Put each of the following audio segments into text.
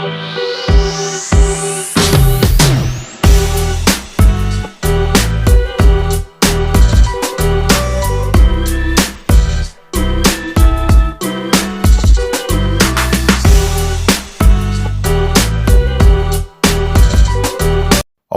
All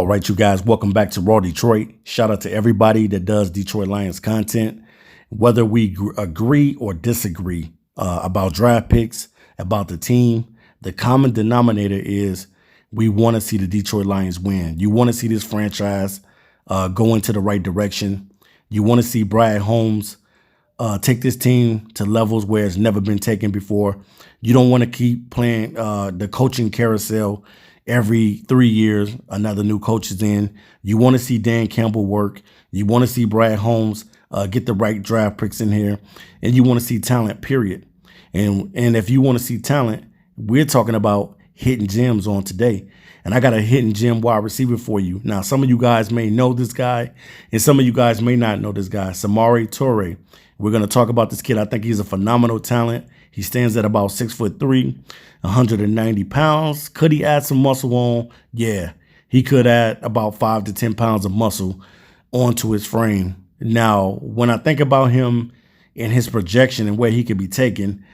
right, you guys, welcome back to Raw Detroit. Shout out to everybody that does Detroit Lions content. Whether we agree or disagree about draft picks, about the team, the common denominator is we want to see the Detroit Lions win. You want to see this franchise go into the right direction. You want to see Brad Holmes take this team to levels where it's never been taken before. You don't want to keep playing the coaching carousel. Every 3 years, another new coach is in. You want to see Dan Campbell work. You want to see Brad Holmes get the right draft picks in here. And you want to see talent, period. And if you want to see talent, we're talking about hidden gems on today. And I got a hidden gem wide receiver for you. Now, some of you guys may know this guy, and some of you guys may not know this guy, Samori Toure. We're going to talk about this kid. I think he's a phenomenal talent. He stands at about 6'3", 190 pounds. Could he add some muscle on? Yeah, he could add about 5 to 10 pounds of muscle onto his frame. Now, when I think about him and his projection and where he could be taken,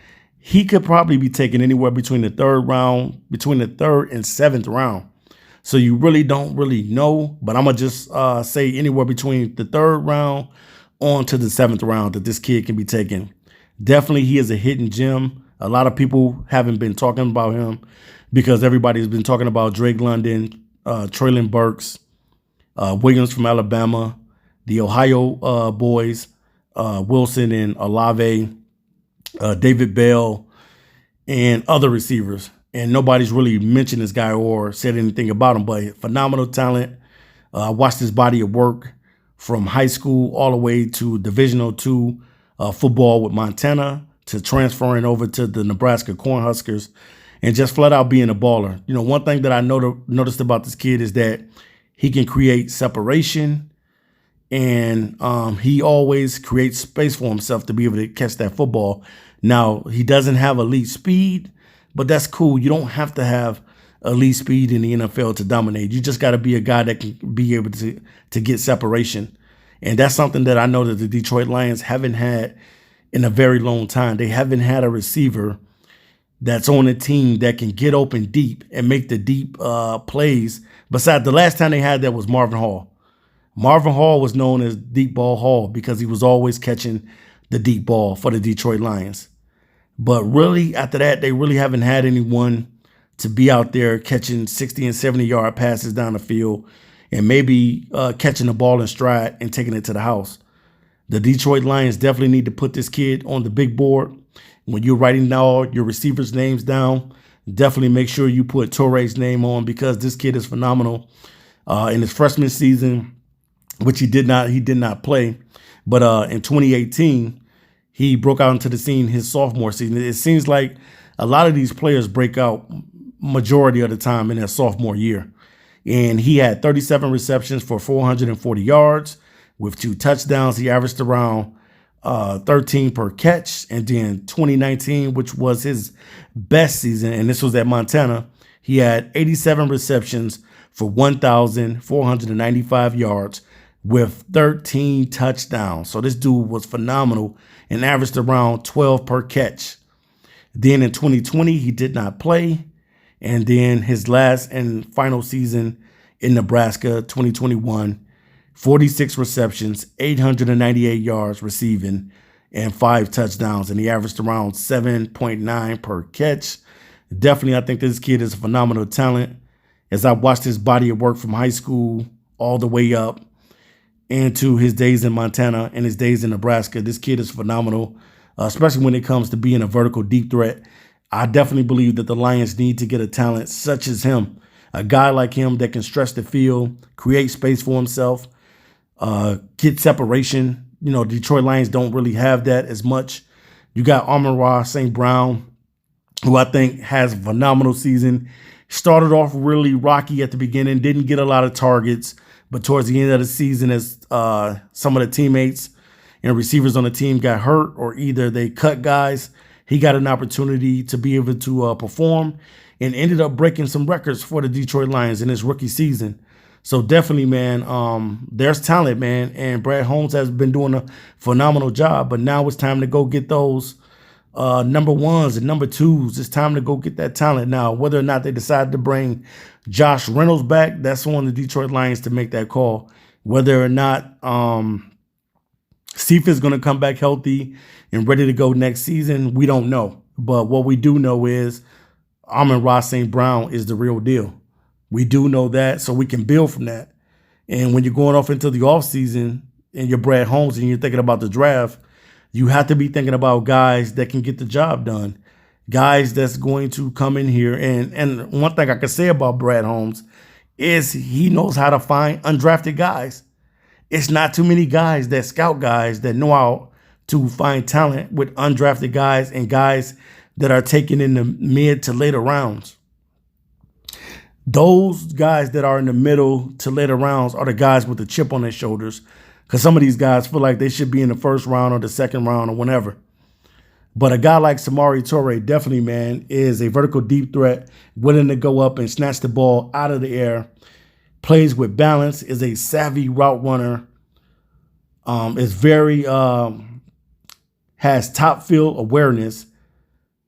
he could probably be taken anywhere between the third and seventh round. So you really don't really know, but I'm going to just say anywhere between the third round on to the seventh round that this kid can be taken. Definitely, he is a hidden gem. A lot of people haven't been talking about him because everybody's been talking about Drake London, Traylon Burks, Williams from Alabama, the Ohio boys, Wilson and Olave, David Bell, and other receivers. And nobody's really mentioned this guy or said anything about him, but phenomenal talent. I watched his body of work from high school all the way to Division II football with Montana, to transferring over to the Nebraska Cornhuskers, and just flat out being a baller. You know, one thing that I noticed about this kid is that he can create separation, and he always creates space for himself to be able to catch that football. Now, he doesn't have elite speed, but that's cool. You don't have to have elite speed in the NFL to dominate. You just got to be a guy that can be able to get separation. And that's something that I know that the Detroit Lions haven't had in a very long time. They haven't had a receiver that's on a team that can get open deep and make the deep plays. Besides, the last time they had that was Marvin Hall. Marvin Hall was known as Deep Ball Hall because he was always catching the deep ball for the Detroit Lions. But really, after that, they really haven't had anyone to be out there catching 60 and 70-yard passes down the field and maybe catching the ball in stride and taking it to the house. The Detroit Lions definitely need to put this kid on the big board. When you're writing all your receivers' names down, definitely make sure you put Toure's name on because this kid is phenomenal. In his freshman season, which he did not play, but in 2018, he broke out into the scene his sophomore season. It seems like a lot of these players break out majority of the time in their sophomore year. And he had 37 receptions for 440 yards with 2 touchdowns. He averaged around 13 per catch. And then 2019, which was his best season, and this was at Montana, he had 87 receptions for 1,495 yards with 13 touchdowns. So this dude was phenomenal and averaged around 12 per catch. Then in 2020, he did not play. And then his last and final season in Nebraska, 2021, 46 receptions, 898 yards receiving, and 5 touchdowns. And he averaged around 7.9 per catch. Definitely, I think this kid is a phenomenal talent. As I watched his body of work from high school all the way up into his days in Montana and his days in Nebraska, this kid is phenomenal, especially when it comes to being a vertical deep threat. I definitely believe that the Lions need to get a talent such as him, a guy like him that can stretch the field, create space for himself, get separation. You know, Detroit Lions don't really have that as much. You got Amon-Ra St. Brown, who I think has a phenomenal season. Started off really rocky at the beginning, didn't get a lot of targets, but towards the end of the season, as some of the teammates and receivers on the team got hurt or either they cut guys, he got an opportunity to be able to perform, and ended up breaking some records for the Detroit Lions in his rookie season. So definitely, man, there's talent, man. And Brad Holmes has been doing a phenomenal job. But now it's time to go get those number ones and number twos. It's time to go get that talent now. Whether or not they decide to bring Josh Reynolds back, that's on the Detroit Lions to make that call. Whether or not Steve is going to come back healthy and ready to go next season, we don't know. But what we do know is Amon-Ra St. Brown is the real deal. We do know that, so we can build from that. And when you're going off into the offseason and you're Brad Holmes and you're thinking about the draft, you have to be thinking about guys that can get the job done. Guys that's going to come in here. And one thing I can say about Brad Holmes is he knows how to find undrafted guys. It's not too many guys that scout guys that know how to find talent with undrafted guys and guys that are taken in the mid to later rounds. Those guys that are in the middle to later rounds are the guys with the chip on their shoulders, because some of these guys feel like they should be in the first round or the second round or whenever. But a guy like Samori Toure definitely, man, is a vertical deep threat, willing to go up and snatch the ball out of the air, plays with balance, is a savvy route runner, is very, has top field awareness,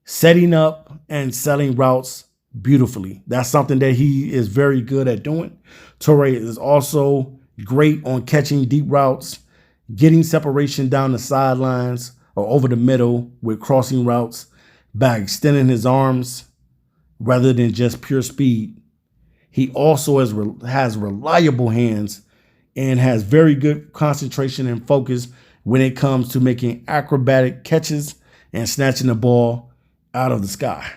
setting up and selling routes beautifully. That's something that he is very good at doing. Toure is also great on catching deep routes, getting separation down the sidelines or over the middle with crossing routes by extending his arms rather than just pure speed. He also has reliable hands and has very good concentration and focus when it comes to making acrobatic catches and snatching the ball out of the sky.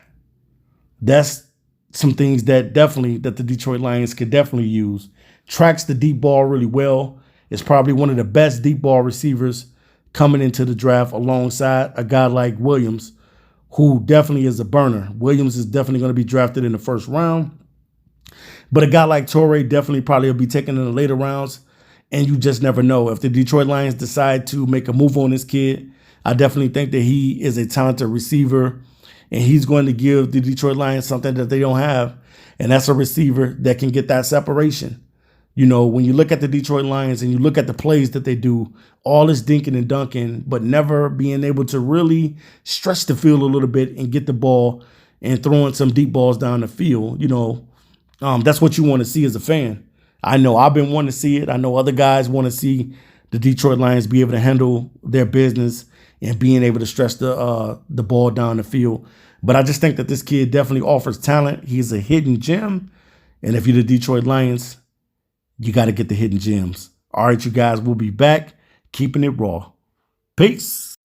That's some things that the Detroit Lions could definitely use. Tracks the deep ball really well. Is probably one of the best deep ball receivers coming into the draft alongside a guy like Williams, who definitely is a burner. Williams is definitely going to be drafted in the first round. But a guy like Toure definitely probably will be taken in the later rounds. And you just never know. If the Detroit Lions decide to make a move on this kid, I definitely think that he is a talented receiver. And he's going to give the Detroit Lions something that they don't have. And that's a receiver that can get that separation. You know, when you look at the Detroit Lions and you look at the plays that they do, all this dinking and dunking, but never being able to really stretch the field a little bit and get the ball and throwing some deep balls down the field. You know, that's what you want to see as a fan. I know I've been wanting to see it. I know other guys want to see the Detroit Lions be able to handle their business and being able to stretch the ball down the field. But I just think that this kid definitely offers talent. He's a hidden gem. And if you're the Detroit Lions, you got to get the hidden gems. All right, you guys, we'll be back keeping it raw. Peace.